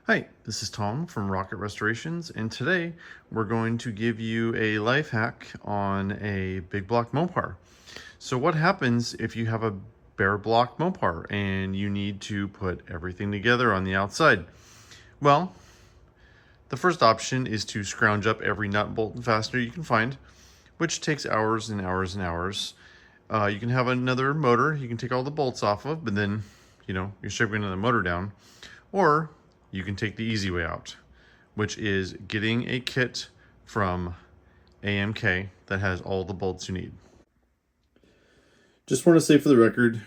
Hi, this is Tom from Rocket Restorations, and today we're going to give you a life hack on a big block Mopar. So what happens if you have a bare block Mopar and you need to put everything together on the outside? Well, the first option is to scrounge up every nut, bolt, and fastener you can find, which takes hours and hours and hours. You can have another motor you can take all the bolts off of, but then, you're shoving the motor down. Or you can take the easy way out, which is getting a kit from AMK that has all the bolts you need. Just want to say for the record,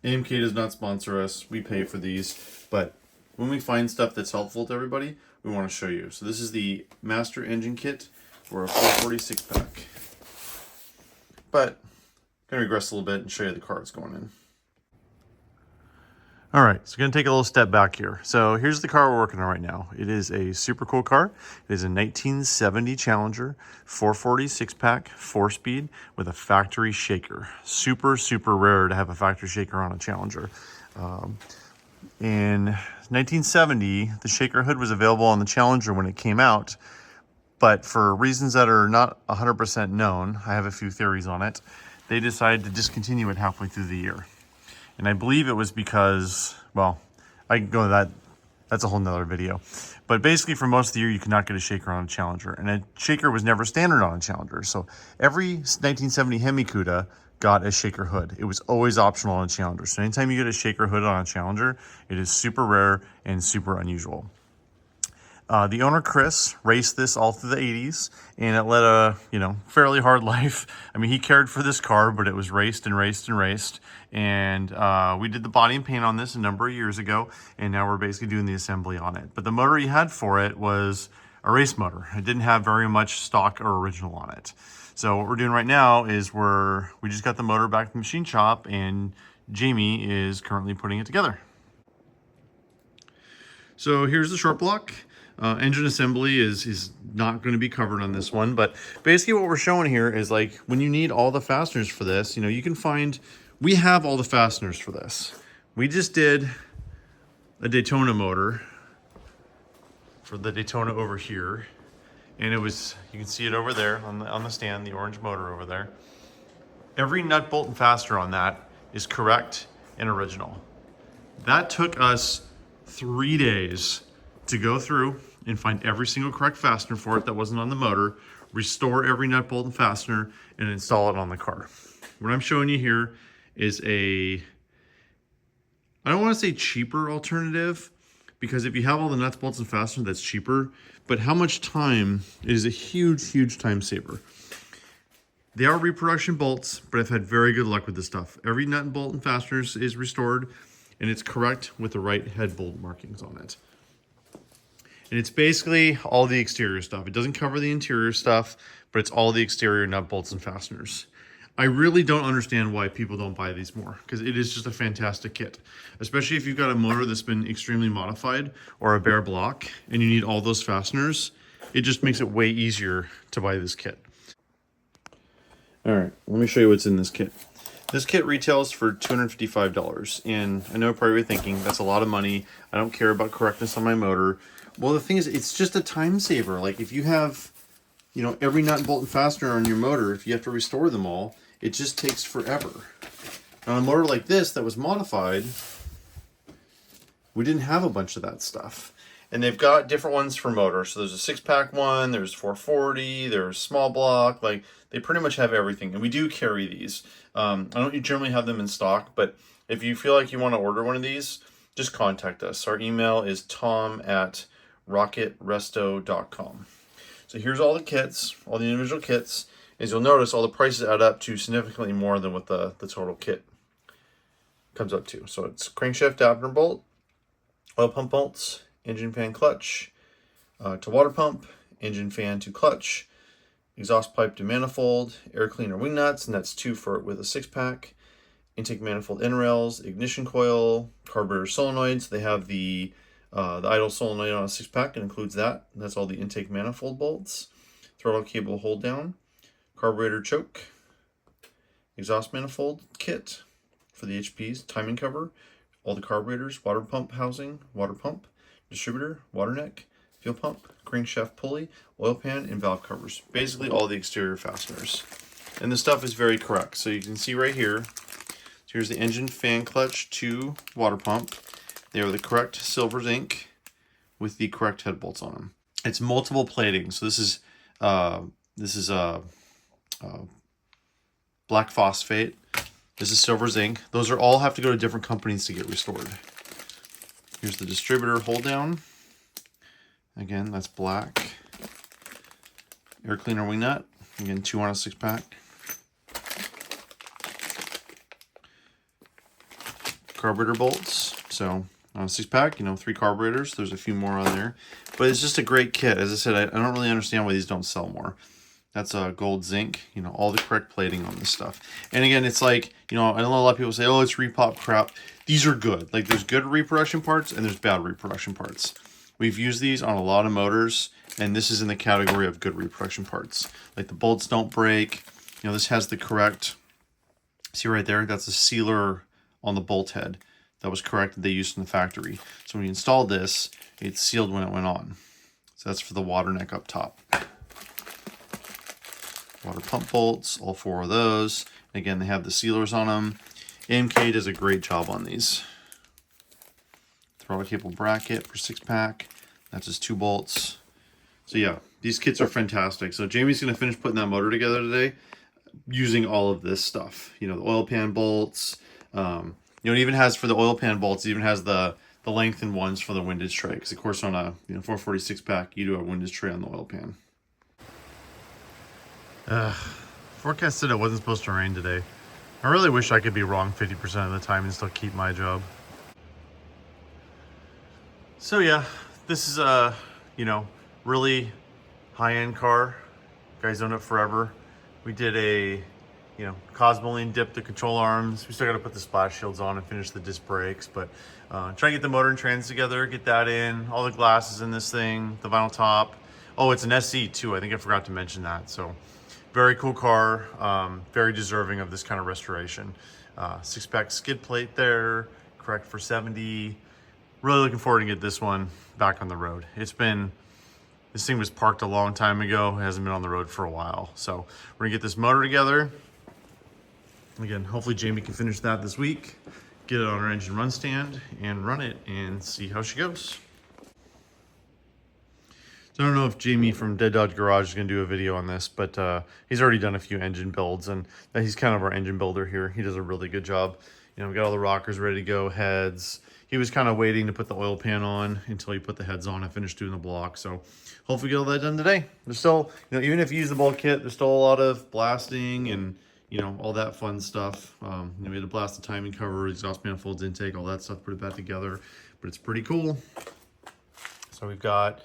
AMK does not sponsor us. We pay for these, but when we find stuff that's helpful to everybody, we want to show you. So this is the Master Engine Kit for a 446 pack. But I'm going to regress a little bit and show you the cards going in. All right, so we're gonna take a little step back here. So here's the car we're working on right now. It is a super cool car. It is a 1970 Challenger 446 pack, 4-speed with a factory shaker. Super, super rare to have a factory shaker on a Challenger. In 1970, the shaker hood was available on the Challenger when it came out, but for reasons that are not 100% known, I have a few theories on it, they decided to discontinue it halfway through the year. And I believe it was because, well, I can go to that. That's a whole nother video. But basically for most of the year, you could not get a shaker on a Challenger. And a shaker was never standard on a Challenger. So every 1970 Hemi Cuda got a shaker hood. It was always optional on a Challenger. So anytime you get a shaker hood on a Challenger, it is super rare and super unusual. The owner, Chris, raced this all through the 80s, and it led a, fairly hard life. I mean, he cared for this car, but it was raced and raced and raced. And we did the body and paint on this a number of years ago, and now we're basically doing the assembly on it. But the motor he had for it was a race motor. It didn't have very much stock or original on it. So what we're doing right now is we just got the motor back to the machine shop, and Jamie is currently putting it together. So here's the short block. Engine assembly is not going to be covered on this one, but basically what we're showing here is like when you need all the fasteners for this, you can find, we have all the fasteners for this. We just did a Daytona motor for the Daytona over here, and it was, you can see it over there on the stand, the orange motor over there. Every nut, bolt, and fastener on that is correct and original. That took us 3 days to go through and find every single correct fastener for it that wasn't on the motor, restore every nut, bolt, and fastener, and install it on the car. What I'm showing you here is I don't want to say cheaper alternative, because if you have all the nuts, bolts, and fasteners, that's cheaper, but how much time, it is a huge, huge time saver. They are reproduction bolts, but I've had very good luck with this stuff. Every nut and bolt and fasteners is restored, and it's correct with the right head bolt markings on it. And it's basically all the exterior stuff. It doesn't cover the interior stuff, but it's all the exterior nut, bolts, and fasteners. I really don't understand why people don't buy these more, because it is just a fantastic kit. Especially if you've got a motor that's been extremely modified or a bare block and you need all those fasteners, it just makes it way easier to buy this kit. All right, let me show you what's in this kit. This kit retails for $255, and I know you're probably thinking, that's a lot of money. I don't care about correctness on my motor. Well, the thing is, it's just a time saver. Like if you have, every nut and bolt and fastener on your motor, if you have to restore them all, it just takes forever. On a motor like this that was modified, we didn't have a bunch of that stuff. And they've got different ones for motors. So there's a 6-pack one, there's 440, there's small block. Like they pretty much have everything. And we do carry these. I don't generally have them in stock, but if you feel like you want to order one of these, just contact us. Our email is tom@rocketresto.com. So here's all the kits, all the individual kits. As you'll notice, all the prices add up to significantly more than what the total kit comes up to. So it's crankshaft dampener bolt, oil pump bolts, engine fan clutch to water pump, engine fan to clutch, exhaust pipe to manifold, air cleaner wing nuts, and that's 2 for it with a 6-pack, intake manifold end rails, ignition coil, carburetor solenoids. They have the idle solenoid on a 6-pack. It includes that. And that's all the intake manifold bolts, throttle cable hold down, carburetor choke, exhaust manifold kit for the HPs, timing cover, all the carburetors, water pump housing, water pump, distributor, water neck, fuel pump, crankshaft pulley, oil pan, and valve covers. Basically all the exterior fasteners. And the stuff is very correct. So you can see right here, here's the engine, fan clutch to water pump. They are the correct silver zinc with the correct head bolts on them. It's multiple plating. So this is black phosphate. This is silver zinc. Those are all have to go to different companies to get restored. Here's the distributor hold down. Again, that's black. Air cleaner wing nut. Again, 2 on a 6-pack. Carburetor bolts. So on a 6-pack, 3 carburetors. There's a few more on there. But it's just a great kit. As I said, I don't really understand why these don't sell more. That's a gold zinc, all the correct plating on this stuff. And again, it's like, I know a lot of people say, oh, it's repop crap. These are good. Like, there's good reproduction parts and there's bad reproduction parts. We've used these on a lot of motors, and this is in the category of good reproduction parts. Like, the bolts don't break. This has the correct, see right there, that's a sealer on the bolt head. That was correct that they used in the factory. So when you installed this, it's sealed when it went on. So that's for the water neck up top. Water pump bolts, all 4 of those. Again, they have the sealers on them. AMK does a great job on these. Throttle cable bracket for 6-pack. That's just 2 bolts. So yeah, these kits are fantastic. So Jamie's gonna finish putting that motor together today using all of this stuff. The oil pan bolts. It even has, for the oil pan bolts, it even has the lengthened ones for the windage tray. Because of course on a 446-pack, you do a windage tray on the oil pan. Forecast said it wasn't supposed to rain today. I really wish I could be wrong 50% of the time and still keep my job. So yeah, this is a, really high-end car. Guys own it forever. We did a, Cosmoline dip the control arms. We still got to put the splash shields on and finish the disc brakes, but try and get the motor and trans together, get that in, all the glasses in this thing, the vinyl top. Oh, it's an SE too. I think I forgot to mention that. So very cool car, very deserving of this kind of restoration. 6-pack skid plate there, correct for 70. Really looking forward to get this one back on the road. This thing was parked a long time ago. It hasn't been on the road for a while. So we're gonna get this motor together. Again, hopefully Jamie can finish that this week, get it on our engine run stand and run it and see how she goes. So I don't know if Jamie from Dead Dodge Garage is going to do a video on this, but he's already done a few engine builds, and he's kind of our engine builder here. He does a really good job. We got all the rockers ready to go, heads. He was kind of waiting to put the oil pan on until he put the heads on and finished doing the block. So hopefully get all that done today. There's still, even if you use the bulk kit, there's still a lot of blasting and, all that fun stuff. We had to blast the timing cover, exhaust manifolds, intake, all that stuff, put it back together, but it's pretty cool. So we've got,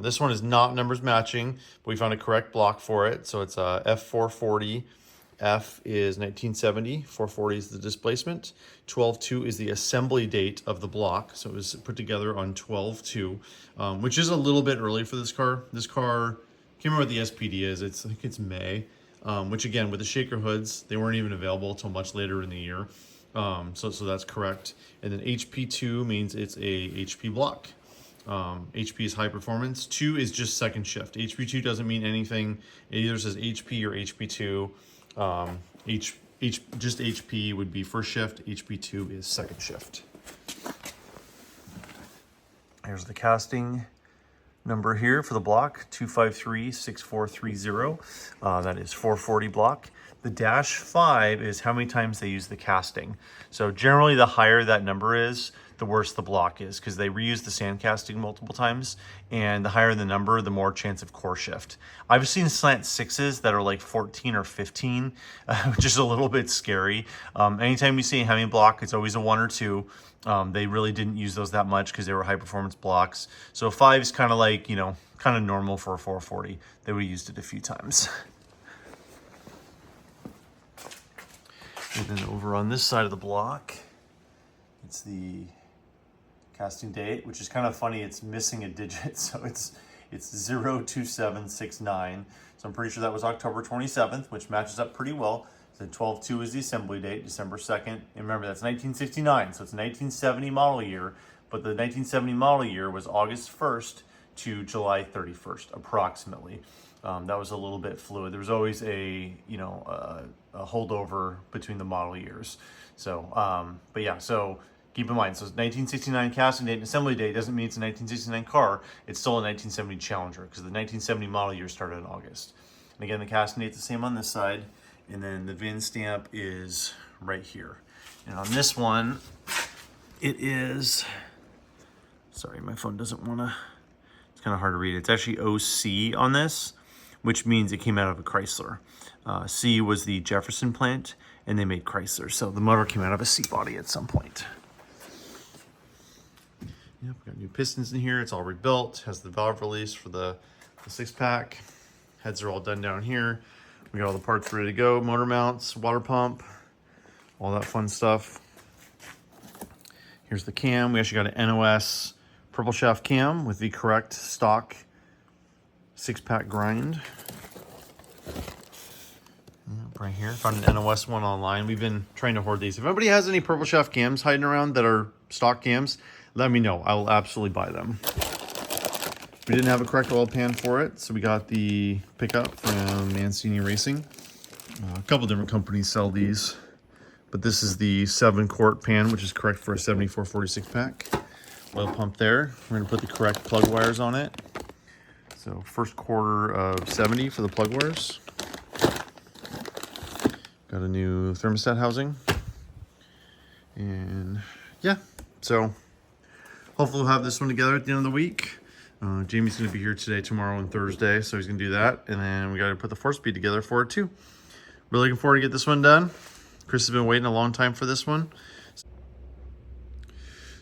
this one is not numbers matching, but we found a correct block for it. So it's a F440. F is 1970, 440 is the displacement, 12.2 is the assembly date of the block. So it was put together on 12.2, which is a little bit early for this car. This car, I can't remember what the SPD is. I think it's May, which again, with the shaker hoods, they weren't even available until much later in the year. So that's correct. And then HP2 means it's a HP block. HP is high performance. 2 is just second shift. HP2 doesn't mean anything. It either says HP or HP2. Just HP would be first shift. HP2 is second shift. Here's the casting number here for the block, 2536430. That is 440 block. The -5 is how many times they use the casting. So generally the higher that number is, the worse the block is, because they reuse the sand casting multiple times, and the higher the number, the more chance of core shift. I've seen slant 6s that are like 14 or 15, which is a little bit scary. Anytime you see a Hemi block, it's always a 1 or 2. They really didn't use those that much because they were high performance blocks. So 5 is kind of like, kind of normal for a 440. They would have used it a few times. And then over on this side of the block, it's the casting date, which is kind of funny. It's missing a digit, so it's 02769. So I'm pretty sure that was October 27th, which matches up pretty well. So 12/2 is the assembly date, December 2nd. And remember, that's 1969, so it's a 1970 model year, but the 1970 model year was August 1st to July 31st, approximately. That was a little bit fluid. There was always a a holdover between the model years. So, but yeah, so keep in mind, so 1969 casting date and assembly date doesn't mean it's a 1969 car. It's still a 1970 Challenger because the 1970 model year started in August. And again, the casting date's the same on this side, and then the VIN stamp is right here. And on this one, it is, sorry, my phone doesn't want to, it's kind of hard to read. It's actually OC on this, which means it came out of a Chrysler. C was the Jefferson plant, and they made Chrysler. So the motor came out of a C body at some point. Yep, got new pistons in here. It's all rebuilt. Has the valve release for the 6-pack. Heads are all done down here. We got all the parts ready to go. Motor mounts, water pump, all that fun stuff. Here's the cam. We actually got an NOS purple shaft cam with the correct stock 6-pack grind. Right here, found an NOS one online. We've been trying to hoard these. If anybody has any purple shaft cams hiding around that are stock cams, let me know. I will absolutely buy them. We didn't have a correct oil pan for it, so we got the pickup from Mancini Racing. A couple different companies sell these, but this is the 7-quart pan, which is correct for a 7446 pack. Oil pump there. We're gonna put the correct plug wires on it. So first quarter of 70 for the plug wires. Got a new thermostat housing. And yeah, so hopefully we'll have this one together at the end of the week. Jamie's gonna be here today, tomorrow, and Thursday, so he's gonna do that. And then we gotta put the 4-speed together for it too. Really looking forward to get this one done. Chris has been waiting a long time for this one.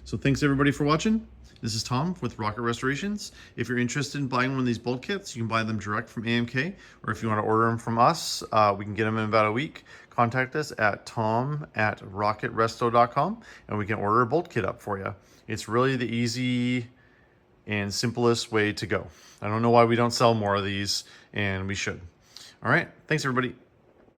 So thanks everybody for watching. This is Tom with Rocket Restorations. If you're interested in buying one of these bolt kits, you can buy them direct from AMK, or if you want to order them from us, we can get them in about a week. Contact us at tom@rocketresto.com, and we can order a bolt kit up for you. It's really the easy and simplest way to go. I don't know why we don't sell more of these, and we should. All right, thanks everybody.